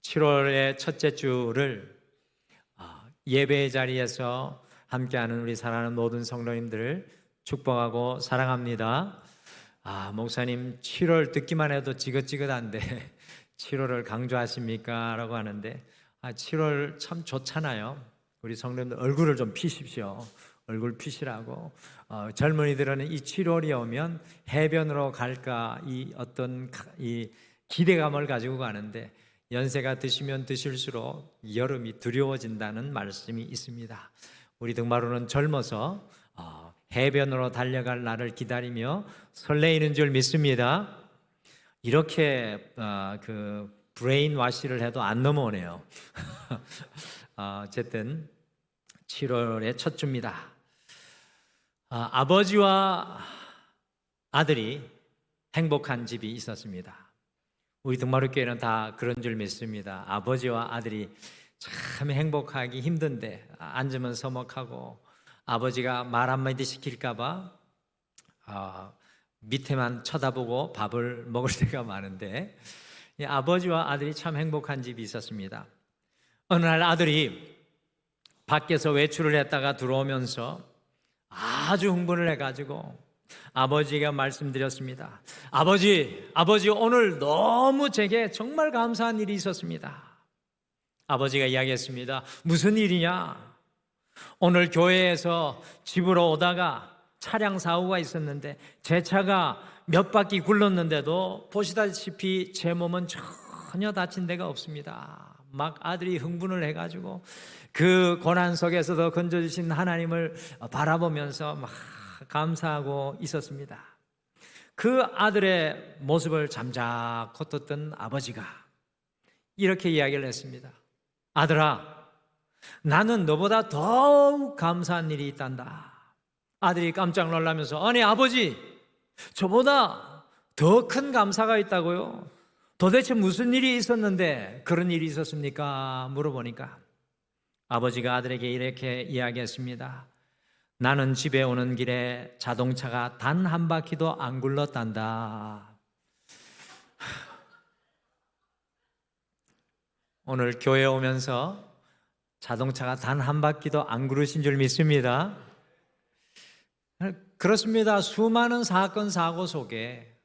7월의 첫째 주를 예배의 자리에서 함께하는 우리 사랑하는 모든 성도님들을 축복하고 사랑합니다. 목사님 7월 듣기만 해도 지긋지긋한데 7월을 강조하십니까? 라고 하는데 7월 참 좋잖아요. 우리 성도님들 얼굴을 좀 피십시오. 얼굴 피시라고. 젊은이들은 이 7월이 오면 해변으로 갈까 이 어떤 이 기대감을 가지고 가는데 연세가 드시면 드실수록 여름이 두려워진다는 말씀이 있습니다. 우리 등마루는 젊어서 해변으로 달려갈 날을 기다리며 설레이는 줄 믿습니다. 이렇게 그 브레인 와시를 해도 안 넘어오네요. 어쨌든 7월의 첫 주입니다. 아버지와 아들이 행복한 집이 있었습니다. 우리 등마루교회는 다 그런 줄 믿습니다. 아버지와 아들이 참 행복하기 힘든데 앉으면 서먹하고 아버지가 말 한마디 시킬까 봐 밑에만 쳐다보고 밥을 먹을 때가 많은데 아버지와 아들이 참 행복한 집이 있었습니다. 어느 날 아들이 밖에서 외출을 했다가 들어오면서 아주 흥분을 해가지고 아버지가 말씀드렸습니다. 아버지 오늘 너무 제게 정말 감사한 일이 있었습니다. 아버지가 이야기했습니다. 무슨 일이냐? 오늘 교회에서 집으로 오다가 차량 사고가 있었는데 제 차가 몇 바퀴 굴렀는데도 보시다시피 제 몸은 전혀 다친 데가 없습니다. 막 아들이 흥분을 해가지고 그 고난 속에서도 건져주신 하나님을 바라보면서 막 감사하고 있었습니다. 그 아들의 모습을 잠자코 떴던 아버지가 이렇게 이야기를 했습니다. 아들아, 나는 너보다 더욱 감사한 일이 있단다. 아들이 깜짝 놀라면서 아니 아버지, 저보다 더 큰 감사가 있다고요? 도대체 무슨 일이 있었는데 그런 일이 있었습니까? 물어보니까 아버지가 아들에게 이렇게 이야기했습니다. 나는 집에 오는 길에 자동차가 단 한 바퀴도 안 굴렀단다. 오늘 교회 오면서 자동차가 단 한 바퀴도 안 굴으신 줄 믿습니다. 그렇습니다. 수많은 사건 사고 속에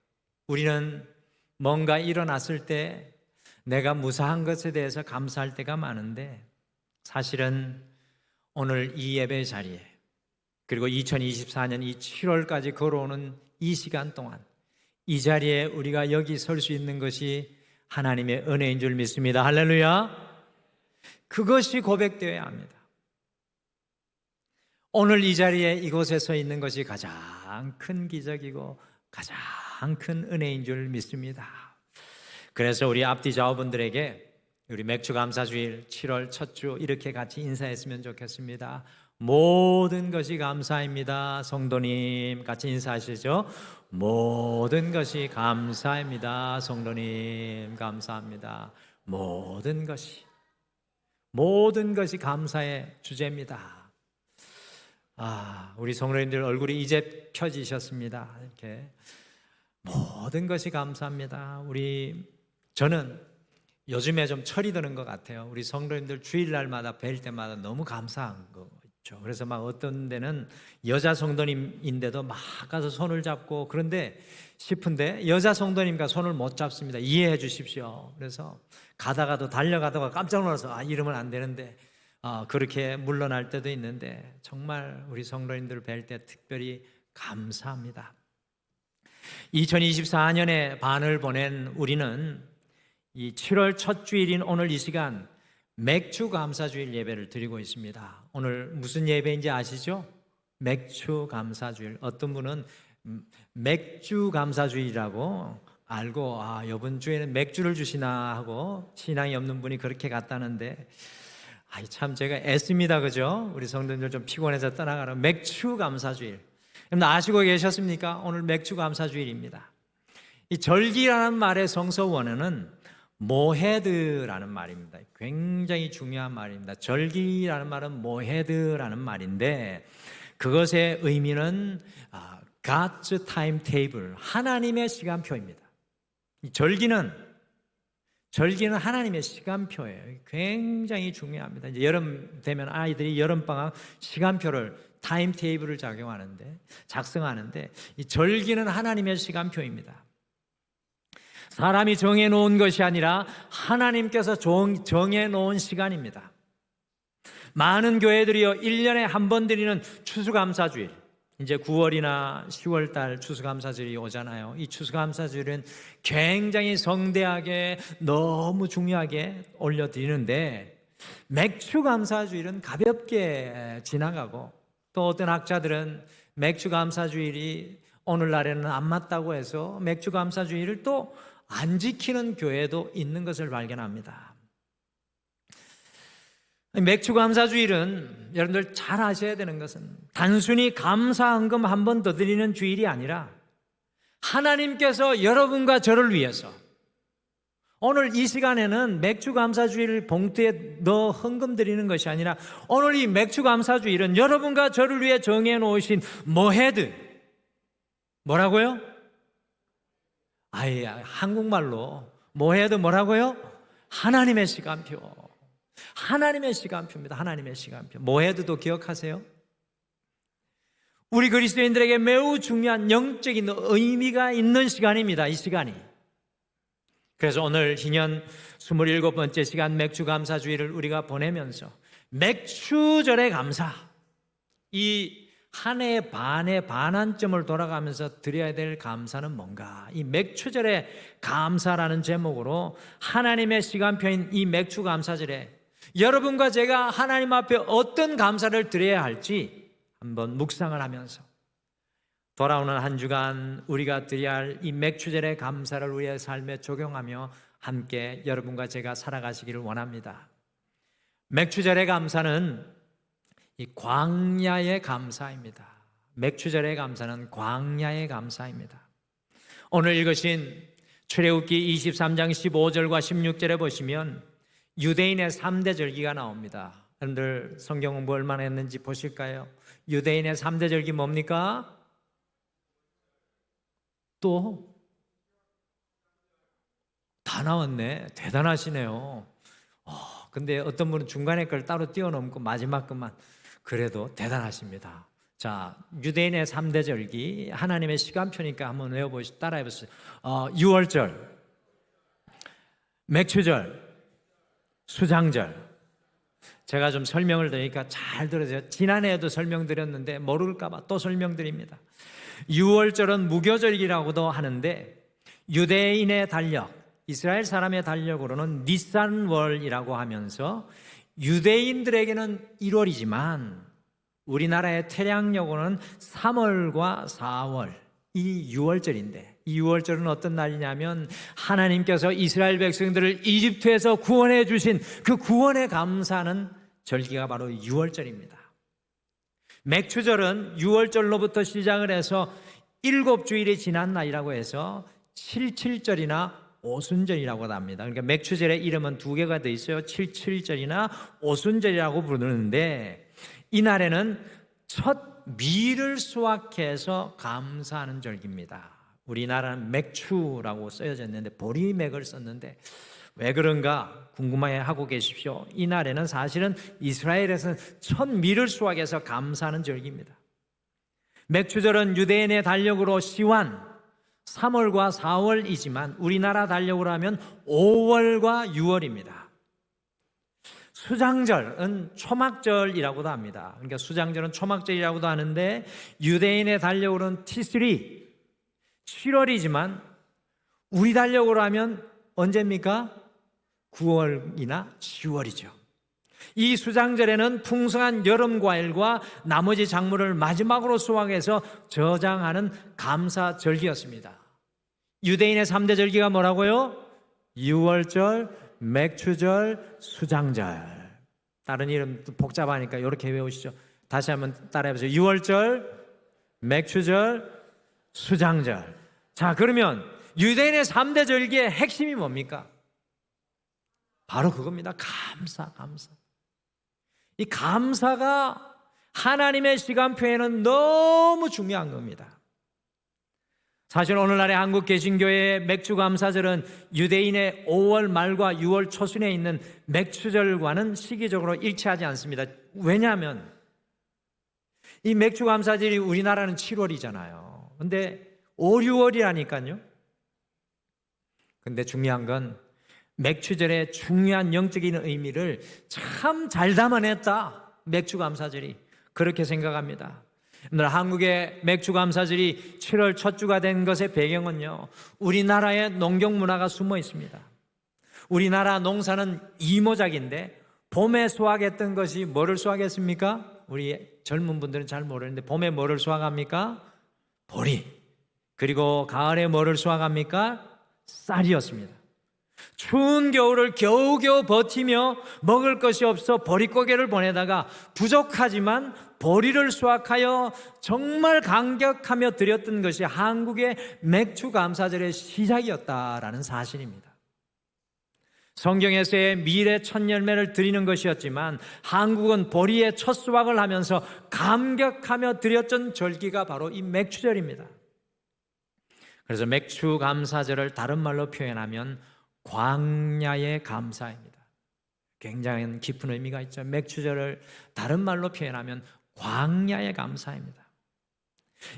우리는 뭔가 일어났을 때 내가 무사한 것에 대해서 감사할 때가 많은데 사실은 오늘 이 예배 자리에 그리고 2024년 이 7월까지 걸어오는 이 시간 동안 이 자리에 우리가 여기 설 수 있는 것이 하나님의 은혜인 줄 믿습니다. 할렐루야. 그것이 고백되어야 합니다. 오늘 이 자리에 이곳에 서 있는 것이 가장 큰 기적이고 가장 큰 은혜인 줄 믿습니다. 그래서 우리 앞뒤 좌우분들에게 우리 맥주 감사주일 7월 첫 주 이렇게 같이 인사했으면 좋겠습니다. 모든 것이 감사입니다. 성도님 같이 인사하시죠. 모든 것이 감사입니다. 성도님 감사합니다. 모든 것이 감사의 주제입니다. 우리 성도님들 얼굴이 이제 펴지셨습니다. 이렇게 모든 것이 감사합니다. 저는 요즘에 좀 철이 드는 것 같아요. 우리 성도님들 주일날마다 뵐 때마다 너무 감사한 거 있죠. 그래서 막 어떤 데는 여자 성도님인데도 막 가서 손을 잡고 그런데 싶은데 여자 성도님과 손을 못 잡습니다. 이해해 주십시오. 그래서 가다가도 달려가다가 깜짝 놀라서 이러면 안 되는데 그렇게 물러날 때도 있는데 정말 우리 성도님들 뵐 때 특별히 감사합니다. 2024년의 반을 보낸 우리는 이 7월 첫 주일인 오늘 이 시간 맥주 감사주일 예배를 드리고 있습니다. 오늘 무슨 예배인지 아시죠? 맥주 감사주일. 어떤 분은 맥주 감사주일이라고 알고 이번 주에는 맥주를 주시나 하고 신앙이 없는 분이 그렇게 갔다는데 참 제가 애씁니다. 그죠? 우리 성도님들 좀 피곤해서 떠나가는 맥주 감사주일. 여러분 아시고 계셨습니까? 오늘 맥주 감사주일입니다. 이 절기라는 말의 성서 원어는 모헤드라는 말입니다. 굉장히 중요한 말입니다. 절기라는 말은 모헤드라는 말인데 그것의 의미는 God's timetable, 하나님의 시간표입니다. 이 절기는 절기는 하나님의 시간표예요. 굉장히 중요합니다. 이제 여름 되면 아이들이 여름방학 시간표를 타임 테이블을 작성하는데 이 절기는 하나님의 시간표입니다. 사람이 정해놓은 것이 아니라 하나님께서 정해놓은 시간입니다. 많은 교회들이요 1년에 한 번 드리는 추수감사주일, 이제 9월이나 10월 달 추수감사주일이 오잖아요. 이 추수감사주일은 굉장히 성대하게 너무 중요하게 올려드리는데, 맥추감사주일은 가볍게 지나가고, 또 어떤 학자들은 맥추감사주일이 오늘날에는 안 맞다고 해서 맥추감사주일을 또 안 지키는 교회도 있는 것을 발견합니다. 맥추감사주일은 여러분들 잘 아셔야 되는 것은 단순히 감사헌금 한 번 더 드리는 주일이 아니라 하나님께서 여러분과 저를 위해서 오늘 이 시간에는 맥추감사주일 봉투에 넣어 헌금 드리는 것이 아니라 오늘 이 맥추감사주일은 여러분과 저를 위해 정해 놓으신 모헤드, 뭐라고요? 아예 한국말로 모헤드 뭐라고요? 하나님의 시간표. 하나님의 시간표입니다. 하나님의 시간표. 모헤드도 기억하세요? 우리 그리스도인들에게 매우 중요한 영적인 의미가 있는 시간입니다. 이 시간이. 그래서 오늘 희년 27번째 시간 맥추감사주일을 우리가 보내면서 맥추절의 감사, 이 한 해 반의 반환점을 돌아가면서 드려야 될 감사는 뭔가, 이 맥추절의 감사라는 제목으로 하나님의 시간표인 이 맥추감사절에 여러분과 제가 하나님 앞에 어떤 감사를 드려야 할지 한번 묵상을 하면서 돌아오는 한 주간 우리가 드려야 할 이 맥추절의 감사를 우리의 삶에 적용하며 함께 여러분과 제가 살아가시기를 원합니다. 맥추절의 감사는 이 광야의 감사입니다. 맥추절의 감사는 광야의 감사입니다. 오늘 읽으신 출애굽기 23장 15절과 16절에 보시면 유대인의 3대 절기가 나옵니다. 여러분들 성경 공부 얼마나 했는지 보실까요? 유대인의 3대 절기 뭡니까? 또? 다 나왔네. 대단하시네요. 근데 어떤 분은 중간에 걸 따로 뛰어넘고 마지막 것만, 그래도 대단하십니다. 자, 유대인의 3대 절기, 하나님의 시간표니까 한번 외워보시고 따라해보세요. 6월절, 맥추절, 수장절. 제가 좀 설명을 드리니까 잘 들으세요. 지난해에도 설명드렸는데 모를까봐 또 설명드립니다. 6월절은 무교절이라고도 하는데 유대인의 달력, 이스라엘 사람의 달력으로는 니산월이라고 하면서 유대인들에게는 1월이지만 우리나라의 태양력으로는 3월과 4월, 이 6월절인데, 이 6월절은 어떤 날이냐면 하나님께서 이스라엘 백성들을 이집트에서 구원해 주신 그 구원에 감사하는 절기가 바로 6월절입니다. 맥추절은 6월절로부터 시작을 해서 7주일이 지난 날이라고 해서 77절이나 오순절이라고 합니다. 그러니까 맥추절의 이름은 두 개가 더 있어요. 77절이나 오순절이라고 부르는데, 이날에는 첫 밀을 수확해서 감사하는 절기입니다. 우리나라는 맥추라고 쓰여져 있는데 보리맥을 썼는데 왜 그런가 궁금해하고 계십시오. 이날에는 사실은 이스라엘에서는 첫 밀을 수확해서 감사하는 절기입니다. 맥추절은 유대인의 달력으로 시완 3월과 4월이지만 우리나라 달력으로 하면 5월과 6월입니다. 수장절은 초막절이라고도 합니다. 그러니까 수장절은 초막절이라고도 하는데 유대인의 달력으로는 티스리 7월이지만 우리 달력으로 하면 언제입니까? 9월이나 10월이죠. 이 수장절에는 풍성한 여름 과일과 나머지 작물을 마지막으로 수확해서 저장하는 감사 절기였습니다. 유대인의 3대 절기가 뭐라고요? 6월절, 맥추절, 수장절. 다른 이름 복잡하니까 이렇게 외우시죠. 다시 한번 따라해보세요. 6월절, 맥추절, 수장절. 자, 그러면 유대인의 3대 절기의 핵심이 뭡니까? 바로 그겁니다. 감사. 이 감사가 하나님의 시간표에는 너무 중요한 겁니다. 사실 오늘날의 한국 개신교의 맥주 감사절은 유대인의 5월 말과 6월 초순에 있는 맥주절과는 시기적으로 일치하지 않습니다. 왜냐하면 이 맥주 감사절이 우리나라는 7월이잖아요. 근데 5, 6월이라니까요. 근데 중요한 건 맥주절의 중요한 영적인 의미를 참 잘 담아냈다. 맥주 감사절이 그렇게 생각합니다. 오늘 한국의 맥주 감사절이 7월 첫 주가 된 것의 배경은요, 우리나라의 농경 문화가 숨어 있습니다. 우리나라 농사는 이모작인데 봄에 수확했던 것이 뭐를 수확했습니까? 우리 젊은 분들은 잘 모르는데 봄에 뭐를 수확합니까? 보리. 그리고 가을에 뭐를 수확합니까? 쌀이었습니다. 추운 겨울을 겨우겨우 버티며 먹을 것이 없어 보릿고개를 보내다가 부족하지만 보리를 수확하여 정말 감격하며 드렸던 것이 한국의 맥주 감사절의 시작이었다라는 사실입니다. 성경에서의 미래 첫 열매를 드리는 것이었지만 한국은 보리의 첫 수확을 하면서 감격하며 드렸던 절기가 바로 이 맥주절입니다. 그래서 맥주 감사절을 다른 말로 표현하면 광야의 감사입니다. 굉장히 깊은 의미가 있죠. 맥주절을 다른 말로 표현하면 광야의 감사입니다.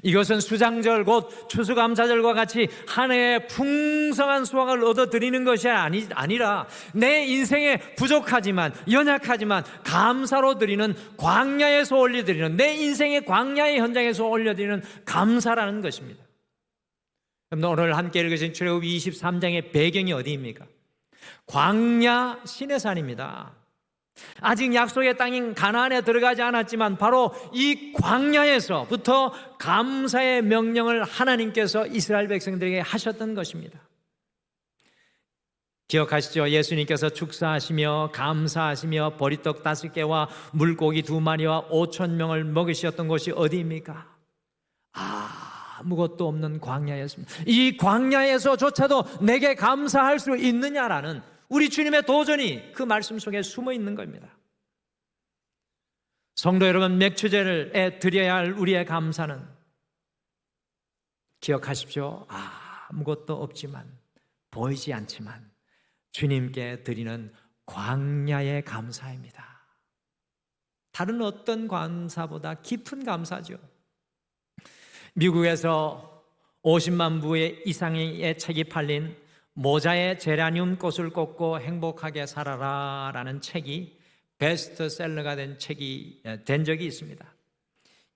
이것은 수장절 곧 추수감사절과 같이 한 해에 풍성한 수확을 얻어드리는 것이 아니라 내 인생에 부족하지만 연약하지만 감사로 드리는 광야에서 올려드리는 내 인생의 광야의 현장에서 올려드리는 감사라는 것입니다. 오늘 함께 읽으신 출애굽기 23장의 배경이 어디입니까? 광야 시내산입니다. 아직 약속의 땅인 가나안에 들어가지 않았지만 바로 이 광야에서부터 감사의 명령을 하나님께서 이스라엘 백성들에게 하셨던 것입니다. 기억하시죠? 예수님께서 축사하시며 감사하시며 보리떡 5개와 물고기 2마리와 5,000명을 먹이셨던 곳이 어디입니까? 아무것도 없는 광야였습니다. 이 광야에서조차도 내게 감사할 수 있느냐라는 우리 주님의 도전이 그 말씀 속에 숨어 있는 겁니다. 성도 여러분, 맥주절에 드려야 할 우리의 감사는 기억하십시오. 아무것도 없지만 보이지 않지만 주님께 드리는 광야의 감사입니다. 다른 어떤 감사보다 깊은 감사죠. 미국에서 50만 부 이상의 책이 팔린 모자에 제라늄 꽃을 꽂고 행복하게 살아라 라는 책이 베스트셀러가 된 적이 있습니다.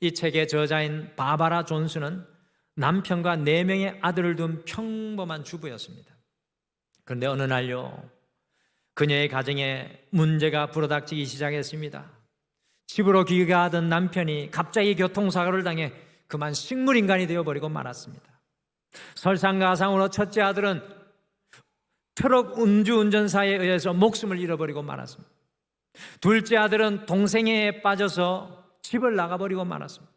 이 책의 저자인 바바라 존스는 남편과 4명의 아들을 둔 평범한 주부였습니다. 그런데 어느 날요, 그녀의 가정에 문제가 불어닥치기 시작했습니다. 집으로 귀가하던 남편이 갑자기 교통사고를 당해 그만 식물인간이 되어버리고 말았습니다. 설상가상으로 첫째 아들은 트럭 음주운전사에 의해서 목숨을 잃어버리고 말았습니다. 둘째 아들은 동생에 빠져서 집을 나가버리고 말았습니다.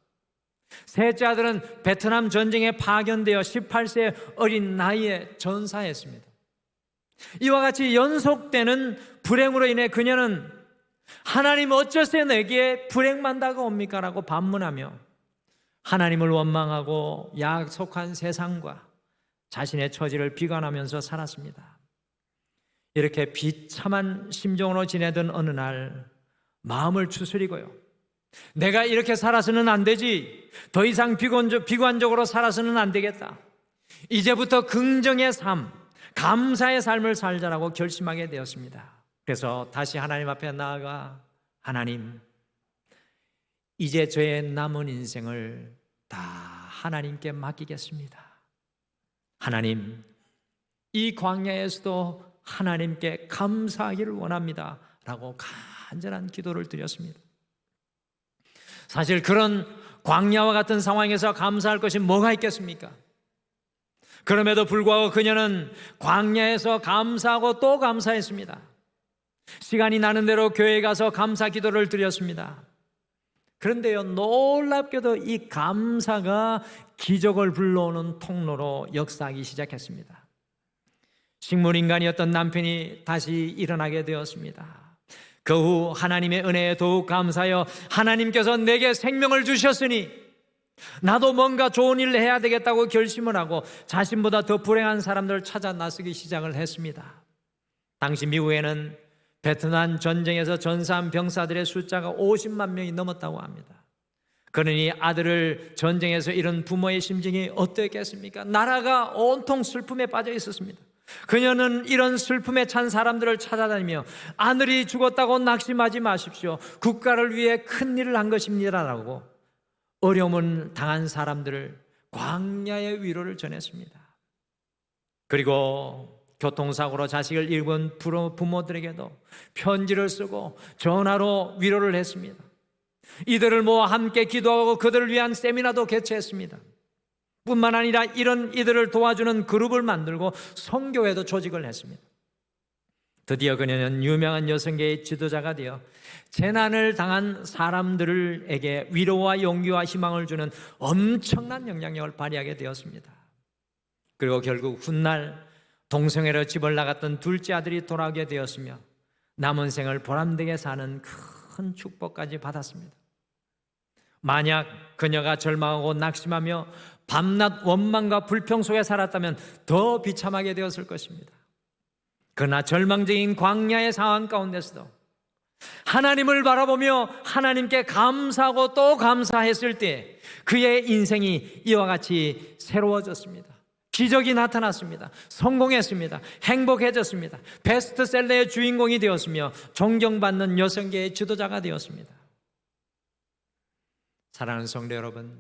셋째 아들은 베트남 전쟁에 파견되어 18세 어린 나이에 전사했습니다. 이와 같이 연속되는 불행으로 인해 그녀는 하나님 어째서 내게 불행만 다가옵니까? 라고 반문하며 하나님을 원망하고 약속한 세상과 자신의 처지를 비관하면서 살았습니다. 이렇게 비참한 심정으로 지내던 어느 날 마음을 추스리고요, 내가 이렇게 살아서는 안 되지, 더 이상 비관적으로 살아서는 안 되겠다, 이제부터 긍정의 삶, 감사의 삶을 살자라고 결심하게 되었습니다. 그래서 다시 하나님 앞에 나아가, 하나님, 이제 저의 남은 인생을 다 하나님께 맡기겠습니다. 하나님, 이 광야에서도 하나님께 감사하기를 원합니다 라고 간절한 기도를 드렸습니다. 사실 그런 광야와 같은 상황에서 감사할 것이 뭐가 있겠습니까? 그럼에도 불구하고 그녀는 광야에서 감사하고 또 감사했습니다. 시간이 나는 대로 교회에 가서 감사 기도를 드렸습니다. 그런데요, 놀랍게도 이 감사가 기적을 불러오는 통로로 역사하기 시작했습니다. 식물인간이었던 남편이 다시 일어나게 되었습니다. 그 후 하나님의 은혜에 더욱 감사하여 하나님께서 내게 생명을 주셨으니 나도 뭔가 좋은 일을 해야 되겠다고 결심을 하고 자신보다 더 불행한 사람들을 찾아 나서기 시작을 했습니다. 당시 미국에는 베트남 전쟁에서 전사한 병사들의 숫자가 50만 명이 넘었다고 합니다. 그러니 아들을 전쟁에서 잃은 부모의 심정이 어땠겠습니까? 나라가 온통 슬픔에 빠져 있었습니다. 그녀는 이런 슬픔에 찬 사람들을 찾아다니며 아들이 죽었다고 낙심하지 마십시오. 국가를 위해 큰 일을 한 것입니다라고 어려움을 당한 사람들을 광야의 위로를 전했습니다. 그리고 교통사고로 자식을 잃은 부모들에게도 편지를 쓰고 전화로 위로를 했습니다. 이들을 모아 함께 기도하고 그들을 위한 세미나도 개최했습니다. 뿐만 아니라 이런 이들을 도와주는 그룹을 만들고 선교회도 조직을 했습니다. 드디어 그녀는 유명한 여성계의 지도자가 되어 재난을 당한 사람들에게 위로와 용기와 희망을 주는 엄청난 영향력을 발휘하게 되었습니다. 그리고 결국 훗날 동성애로 집을 나갔던 둘째 아들이 돌아오게 되었으며 남은 생을 보람되게 사는 큰 축복까지 받았습니다. 만약 그녀가 절망하고 낙심하며 밤낮 원망과 불평 속에 살았다면 더 비참하게 되었을 것입니다. 그러나 절망적인 광야의 상황 가운데서도 하나님을 바라보며 하나님께 감사하고 또 감사했을 때 그의 인생이 이와 같이 새로워졌습니다. 기적이 나타났습니다. 성공했습니다. 행복해졌습니다. 베스트셀러의 주인공이 되었으며 존경받는 여성계의 지도자가 되었습니다. 사랑하는 성도 여러분,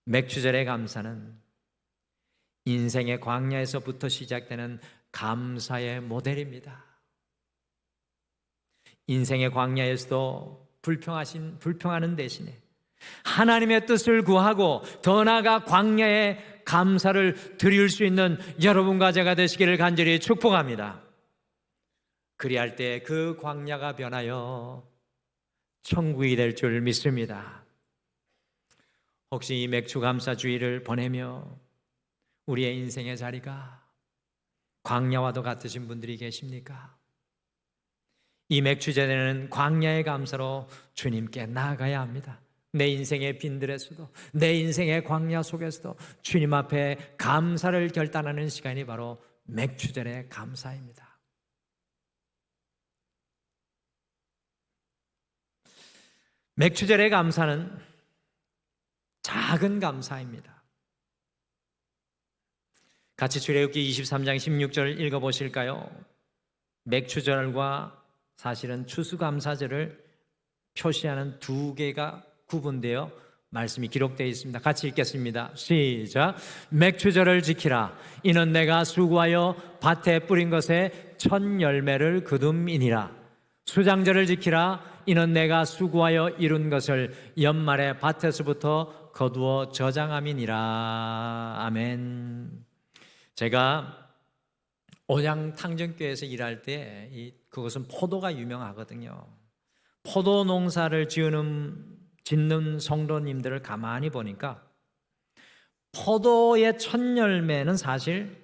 맥주절의 감사는 인생의 광야에서부터 시작되는 감사의 모델입니다. 인생의 광야에서도 불평하는 대신에 하나님의 뜻을 구하고 더 나아가 광야에 감사를 드릴 수 있는 여러분과 제가 되시기를 간절히 축복합니다. 그리할 때 그 광야가 변하여 천국이 될 줄 믿습니다. 혹시 이 맥주 감사 주일을 보내며 우리의 인생의 자리가 광야와도 같으신 분들이 계십니까? 이 맥주제는 광야의 감사로 주님께 나아가야 합니다. 내 인생의 빈들에서도 내 인생의 광야 속에서도 주님 앞에 감사를 결단하는 시간이 바로 맥주절의 감사입니다. 맥주절의 감사는 작은 감사입니다. 같이 출애굽기 23장 16절 읽어보실까요? 맥주절과 사실은 추수감사절을 표시하는 두 개가 구분되어 말씀이 기록되어 있습니다. 같이 읽겠습니다. 시작. 맥주절을 지키라. 이는 내가 수고하여 밭에 뿌린 것에 첫 열매를 거둠이니라. 수장절을 지키라. 이는 내가 수고하여 이룬 것을 연말에 밭에서부터 거두어 저장함이니라. 아멘. 제가 온양탕정교회에서 일할 때 그것은 포도가 유명하거든요. 포도 농사를 짓는 성도님들을 가만히 보니까 포도의 첫 열매는 사실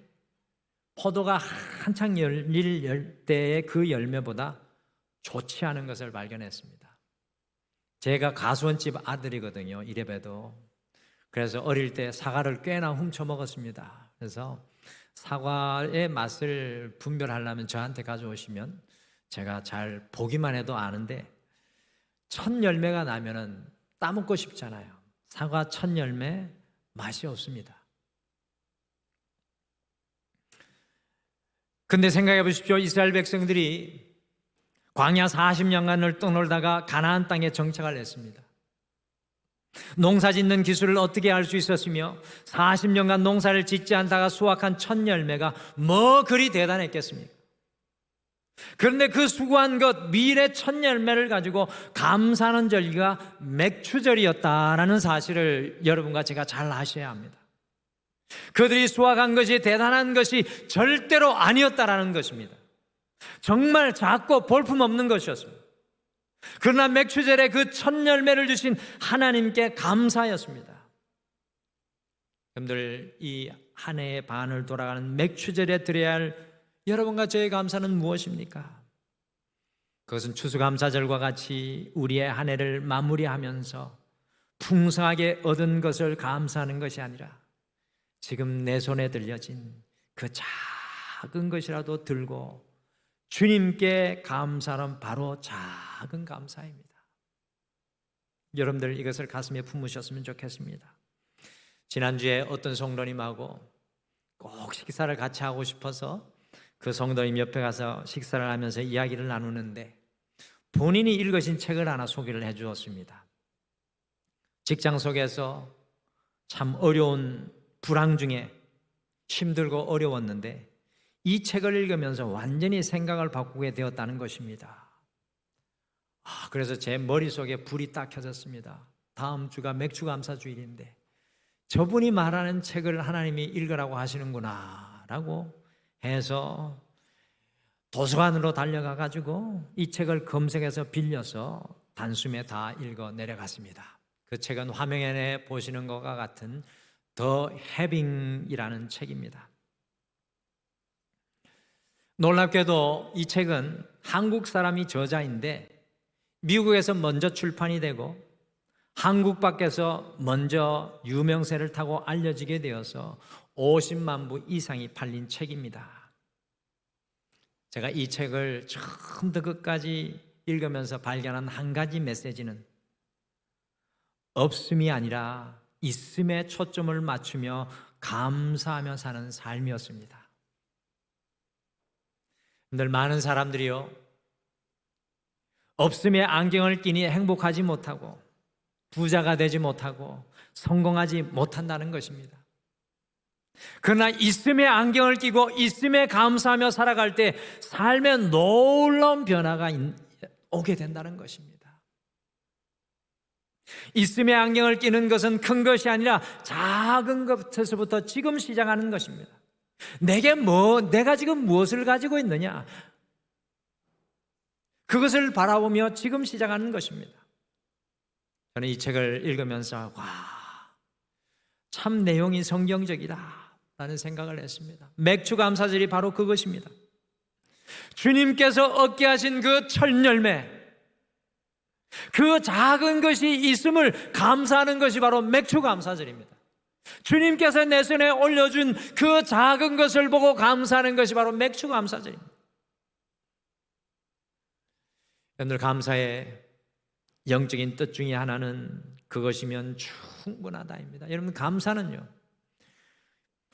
포도가 한창 열릴 때의 그 열매보다 좋지 않은 것을 발견했습니다. 제가 가수원집 아들이거든요. 이래봬도. 그래서 어릴 때 사과를 꽤나 훔쳐 먹었습니다. 그래서 사과의 맛을 분별하려면 저한테 가져오시면 제가 잘 보기만 해도 아는데 첫 열매가 나면은 따먹고 싶잖아요. 사과 첫 열매 맛이 없습니다. 근데 생각해 보십시오. 이스라엘 백성들이 광야 40년간을 떠놀다가 가나안 땅에 정착을 했습니다. 농사 짓는 기술을 어떻게 알 수 있었으며 40년간 농사를 짓지 않다가 수확한 첫 열매가 뭐 그리 대단했겠습니까? 그런데 그 수고한 것 미래 첫 열매를 가지고 감사하는 절기가 맥주절이었다라는 사실을 여러분과 제가 잘 아셔야 합니다. 그들이 수확한 것이 대단한 것이 절대로 아니었다라는 것입니다. 정말 작고 볼품없는 것이었습니다. 그러나 맥주절에 그 첫 열매를 주신 하나님께 감사였습니다. 여러분들, 이 한 해의 반을 돌아가는 맥주절에 드려야 할 여러분과 저의 감사는 무엇입니까? 그것은 추수감사절과 같이 우리의 한 해를 마무리하면서 풍성하게 얻은 것을 감사하는 것이 아니라 지금 내 손에 들려진 그 작은 것이라도 들고 주님께 감사하는 바로 작은 감사입니다. 여러분들 이것을 가슴에 품으셨으면 좋겠습니다. 지난주에 어떤 성도님하고 꼭 식사를 같이 하고 싶어서 그 성도님 옆에 가서 식사를 하면서 이야기를 나누는데 본인이 읽으신 책을 하나 소개를 해 주었습니다. 직장 속에서 참 어려운 불황 중에 힘들고 어려웠는데 이 책을 읽으면서 완전히 생각을 바꾸게 되었다는 것입니다. 그래서 제 머릿속에 불이 딱 켜졌습니다. 다음 주가 맥주감사주일인데 저분이 말하는 책을 하나님이 읽으라고 하시는구나 라고 해서 도서관으로 달려가 가지고 이 책을 검색해서 빌려서 단숨에 다 읽어 내려갔습니다. 그 책은 화면에 보시는 것과 같은 더 해빙이라는 책입니다. 놀랍게도 이 책은 한국 사람이 저자인데 미국에서 먼저 출판이 되고 한국 밖에서 먼저 유명세를 타고 알려지게 되어서 50만 부 이상이 팔린 책입니다. 제가 이 책을 처음부터 끝까지 읽으면서 발견한 한 가지 메시지는 없음이 아니라 있음에 초점을 맞추며 감사하며 사는 삶이었습니다. 늘 많은 사람들이요, 없음에 안경을 끼니 행복하지 못하고 부자가 되지 못하고 성공하지 못한다는 것입니다. 그러나 있음에 안경을 끼고 있음에 감사하며 살아갈 때 삶에 놀라운 변화가 오게 된다는 것입니다. 있음에 안경을 끼는 것은 큰 것이 아니라 작은 것에서부터 지금 시작하는 것입니다. 내가 지금 무엇을 가지고 있느냐, 그것을 바라보며 지금 시작하는 것입니다. 저는 이 책을 읽으면서 참 내용이 성경적이다 라는 생각을 했습니다. 맥주감사절이 바로 그것입니다. 주님께서 얻게 하신 그 첫 열매, 그 작은 것이 있음을 감사하는 것이 바로 맥주감사절입니다. 주님께서 내 손에 올려준 그 작은 것을 보고 감사하는 것이 바로 맥주감사절입니다. 여러분들, 감사의 영적인 뜻 중에 하나는 그것이면 충분하다입니다. 여러분, 감사는요,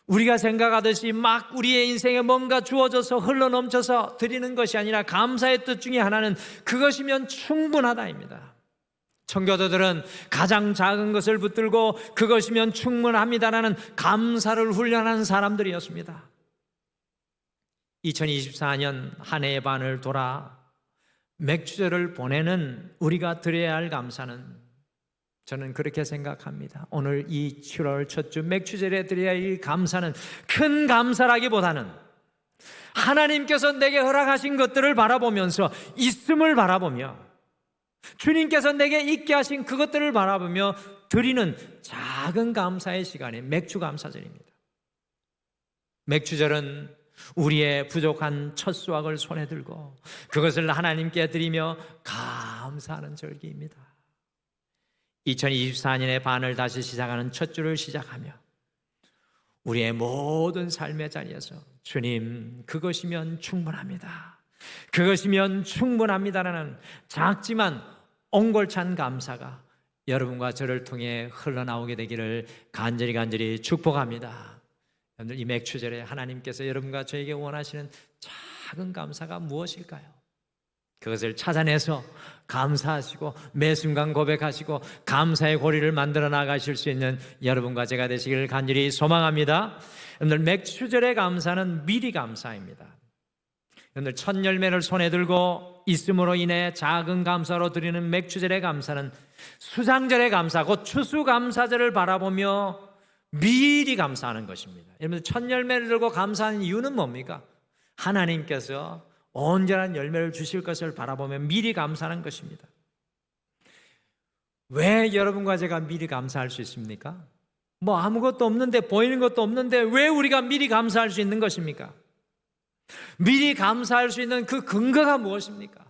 우리가 생각하듯이 막 우리의 인생에 뭔가 주어져서 흘러넘쳐서 드리는 것이 아니라 감사의 뜻 중에 하나는 그것이면 충분하다입니다. 청교도들은 가장 작은 것을 붙들고 그것이면 충분합니다라는 감사를 훈련한 사람들이었습니다. 2024년 한 해의 반을 돌아 맥주절을 보내는 우리가 드려야 할 감사는, 저는 그렇게 생각합니다. 오늘 이 7월 첫 주 맥주절에 드려야 할 감사는 큰 감사라기보다는 하나님께서 내게 허락하신 것들을 바라보면서 있음을 바라보며 주님께서 내게 있게 하신 그것들을 바라보며 드리는 작은 감사의 시간이 맥주감사절입니다. 맥주절은 우리의 부족한 첫 수확을 손에 들고 그것을 하나님께 드리며 감사하는 절기입니다. 2024년의 반을 다시 시작하는 첫 주를 시작하며 우리의 모든 삶의 자리에서 주님, 그것이면 충분합니다, 그것이면 충분합니다라는 작지만 옹골찬 감사가 여러분과 저를 통해 흘러나오게 되기를 간절히 축복합니다. 여러분들, 이 맥주절에 하나님께서 여러분과 저에게 원하시는 작은 감사가 무엇일까요? 그것을 찾아내서 감사하시고 매 순간 고백하시고 감사의 고리를 만들어 나가실 수 있는 여러분과 제가 되시기를 간절히 소망합니다. 여러분들, 맥주절의 감사는 미리 감사입니다. 여러분들, 첫 열매를 손에 들고 있음으로 인해 작은 감사로 드리는 맥주절의 감사는 수장절의 감사, 곧 추수감사절을 바라보며 미리 감사하는 것입니다. 여러분들, 첫 열매를 들고 감사하는 이유는 뭡니까? 하나님께서 온전한 열매를 주실 것을 바라보며 미리 감사하는 것입니다. 왜 여러분과 제가 미리 감사할 수 있습니까? 뭐 아무것도 없는데, 보이는 것도 없는데 왜 우리가 미리 감사할 수 있는 것입니까? 미리 감사할 수 있는 그 근거가 무엇입니까?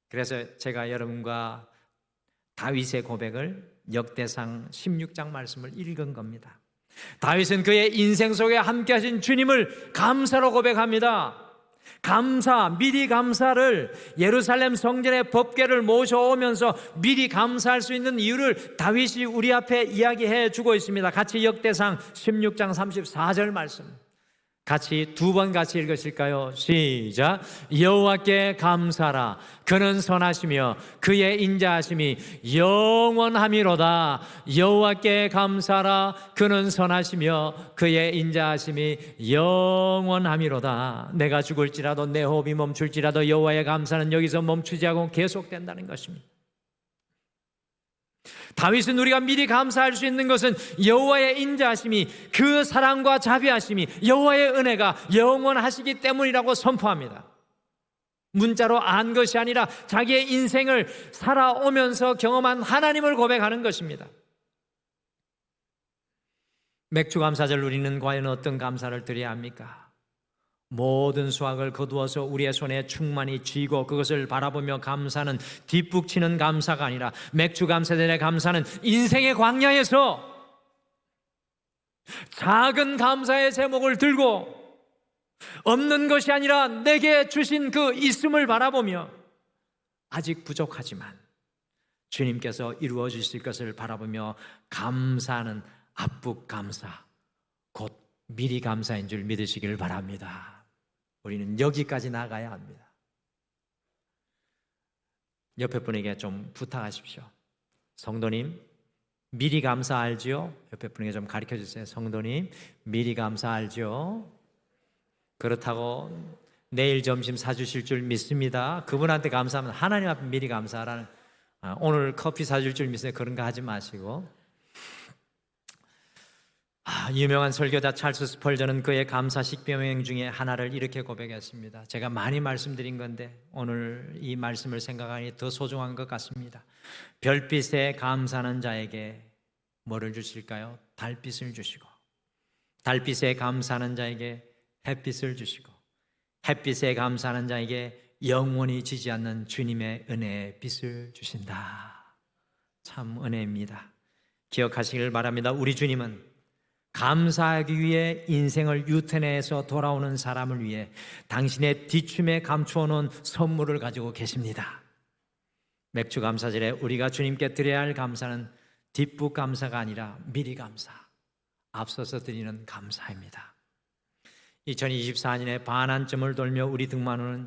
그래서 제가 여러분과 다윗의 고백을 역대상 16장 말씀을 읽은 겁니다. 다윗은 그의 인생 속에 함께 하신 주님을 감사로 고백합니다. 미리 감사를 예루살렘 성전의 법궤를 모셔오면서 미리 감사할 수 있는 이유를 다윗이 우리 앞에 이야기해 주고 있습니다. 같이 역대상 16장 34절 말씀 같이 두 번 같이 읽으실까요? 시작. 여호와께 감사라. 그는 선하시며 그의 인자하심이 영원함이로다. 여호와께 감사라. 그는 선하시며 그의 인자하심이 영원함이로다. 내가 죽을지라도 내 호흡이 멈출지라도 여호와의 감사는 여기서 멈추지 않고 계속된다는 것입니다. 다윗은 우리가 미리 감사할 수 있는 것은 여호와의 인자하심이, 그 사랑과 자비하심이, 여호와의 은혜가 영원하시기 때문이라고 선포합니다. 문자로 안 것이 아니라 자기의 인생을 살아오면서 경험한 하나님을 고백하는 것입니다. 맥주감사절 우리는 과연 어떤 감사를 드려야 합니까? 모든 수확을 거두어서 우리의 손에 충만히 쥐고 그것을 바라보며 감사는 뒷북치는 감사가 아니라, 맥주감사절의 감사는 인생의 광야에서 작은 감사의 제목을 들고 없는 것이 아니라 내게 주신 그 있음을 바라보며 아직 부족하지만 주님께서 이루어 주실 것을 바라보며 감사하는 앞북 감사, 곧 미리 감사인 줄 믿으시길 바랍니다. 우리는 여기까지 나가야 합니다. 옆에 분에게 좀 부탁하십시오. 성도님, 미리 감사 알지요? 옆에 분에게 좀 가르쳐 주세요. 성도님, 미리 감사 알지요? 그렇다고 내일 점심 사주실 줄 믿습니다. 그분한테 감사하면 하나님 앞에 미리 감사하라는, 오늘 커피 사줄 줄 믿습니다. 그런 거 하지 마시고, 유명한 설교자 찰스 스펄전은 그의 감사 식병행 중에 하나를 이렇게 고백했습니다. 제가 많이 말씀드린 건데 오늘 이 말씀을 생각하니 더 소중한 것 같습니다. 별빛에 감사하는 자에게 뭐를 주실까요? 달빛을 주시고, 달빛에 감사하는 자에게 햇빛을 주시고, 햇빛에 감사하는 자에게 영원히 지지 않는 주님의 은혜의 빛을 주신다. 참 은혜입니다. 기억하시길 바랍니다. 우리 주님은 감사하기 위해 인생을 유턴해서 돌아오는 사람을 위해 당신의 뒷춤에 감추어 놓은 선물을 가지고 계십니다. 맥주 감사절에 우리가 주님께 드려야 할 감사는 뒷북 감사가 아니라 미리 감사, 앞서서 드리는 감사입니다. 2024년에 반환점을 돌며 우리 등만호는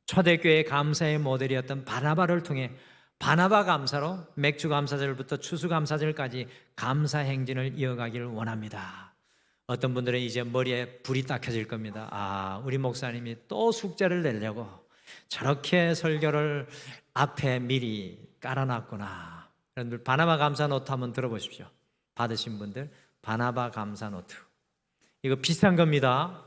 초대교회 감사의 모델이었던 바나바를 통해 바나바 감사로 맥주 감사절부터 추수 감사절까지 감사 행진을 이어가기를 원합니다. 어떤 분들은 이제 머리에 불이 딱 켜질 겁니다. 우리 목사님이 또 숙제를 내려고 저렇게 설교를 앞에 미리 깔아놨구나. 여러분들 바나바 감사 노트 한번 들어보십시오. 받으신 분들 바나바 감사 노트, 이거 비싼 겁니다.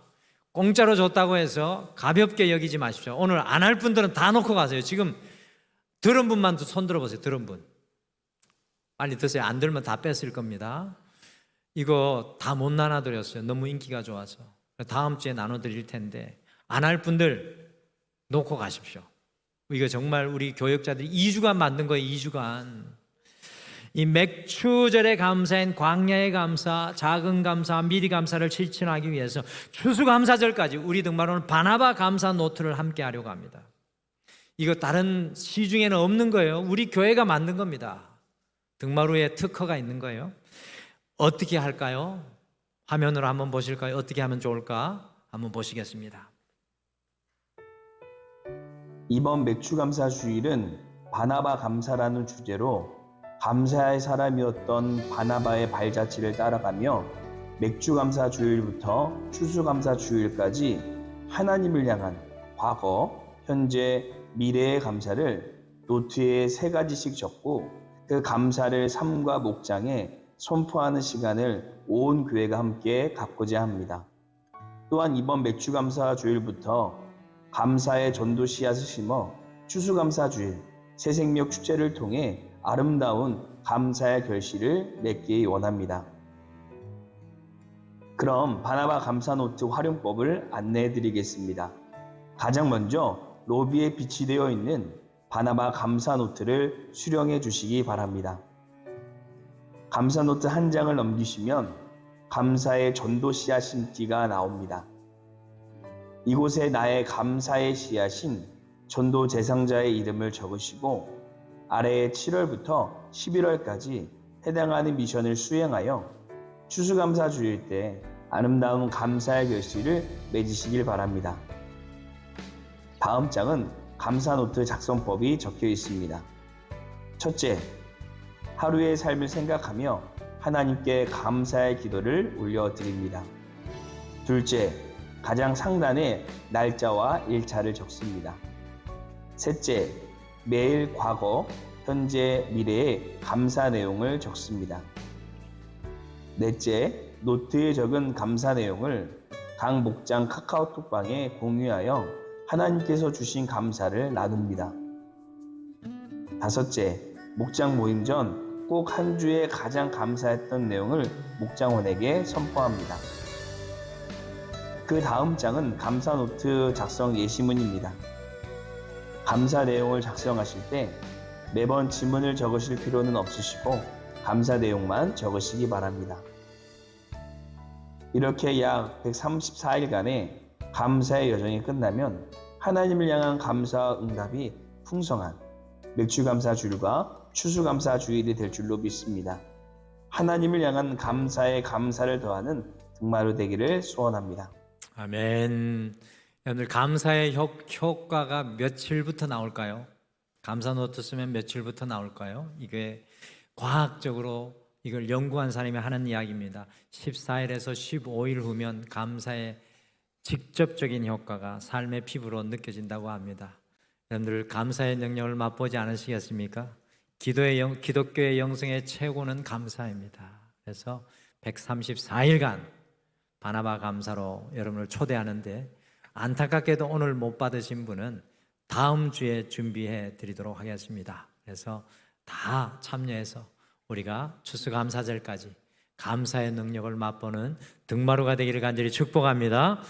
공짜로 줬다고 해서 가볍게 여기지 마십시오. 오늘 안 할 분들은 다 놓고 가세요. 지금 들은 분만 손 들어보세요. 들은 분 빨리 드세요. 안 들면 다 뺐을 겁니다. 이거 다 못 나눠드렸어요. 너무 인기가 좋아서. 다음 주에 나눠드릴 텐데 안 할 분들 놓고 가십시오. 이거 정말 우리 교역자들이 2주간 만든 거예요. 2주간. 이 맥추절의 감사인 광야의 감사, 작은 감사, 미리 감사를 실천하기 위해서 추수감사절까지 우리 등만호는 바나바 감사 노트를 함께 하려고 합니다. 이거 다른 시중에는 없는 거예요. 우리 교회가 만든 겁니다. 등마루에 특허가 있는 거예요. 어떻게 할까요? 화면으로 한번 보실까요? 어떻게 하면 좋을까? 한번 보시겠습니다. 이번 맥주감사 주일은 바나바 감사라는 주제로 감사의 사람이었던 바나바의 발자취를 따라가며 맥주감사 주일부터 추수감사 주일까지 하나님을 향한 과거, 현재, 미래의 감사를 노트에 3가지씩 적고 그 감사를 삶과 목장에 선포하는 시간을 온 교회가 함께 갖고자 합니다. 또한 이번 맥주감사 주일부터 감사의 전도 씨앗을 심어 추수감사 주일, 새생명 축제를 통해 아름다운 감사의 결실을 맺기 원합니다. 그럼 바나바 감사 노트 활용법을 안내해 드리겠습니다. 가장 먼저 로비에 비치되어 있는 바나바 감사 노트를 수령해 주시기 바랍니다. 감사 노트 한 장을 넘기시면 감사의 전도 씨앗 심기가 나옵니다. 이곳에 나의 감사의 씨앗인 전도 대상자의 이름을 적으시고 아래에 7월부터 11월까지 해당하는 미션을 수행하여 추수감사 주일 때 아름다운 감사의 결실을 맺으시길 바랍니다. 다음 장은 감사노트 작성법이 적혀 있습니다. 첫째, 하루의 삶을 생각하며 하나님께 감사의 기도를 올려드립니다. 둘째, 가장 상단에 날짜와 일자를 적습니다. 셋째, 매일 과거, 현재, 미래의 감사 내용을 적습니다. 넷째, 노트에 적은 감사 내용을 각 목장 카카오톡방에 공유하여 하나님께서 주신 감사를 나눕니다. 다섯째, 목장 모임 전 꼭 한 주에 가장 감사했던 내용을 목장원에게 선포합니다. 그 다음 장은 감사 노트 작성 예시문입니다. 감사 내용을 작성하실 때 매번 지문을 적으실 필요는 없으시고 감사 내용만 적으시기 바랍니다. 이렇게 약 134일간의 감사의 여정이 끝나면 하나님을 향한 감사 응답이 풍성한 맥주감사 주일과 추수감사 주일이 될 줄로 믿습니다. 하나님을 향한 감사에 감사를 더하는 등마루 되기를 소원합니다. 아멘. 여러분들 감사의 효과가 며칠부터 나올까요? 감사 노트 쓰면 며칠부터 나올까요? 이게 과학적으로 이걸 연구한 사람이 하는 이야기입니다. 14일에서 15일 후면 감사의 직접적인 효과가 삶의 피부로 느껴진다고 합니다. 여러분들 감사의 능력을 맛보지 않으시겠습니까? 기독교의 영성의 최고는 감사입니다. 그래서 134일간 바나바 감사로 여러분을 초대하는데 안타깝게도 오늘 못 받으신 분은 다음 주에 준비해 드리도록 하겠습니다. 그래서 다 참여해서 우리가 추수감사절까지 감사의 능력을 맛보는 등마루가 되기를 간절히 축복합니다.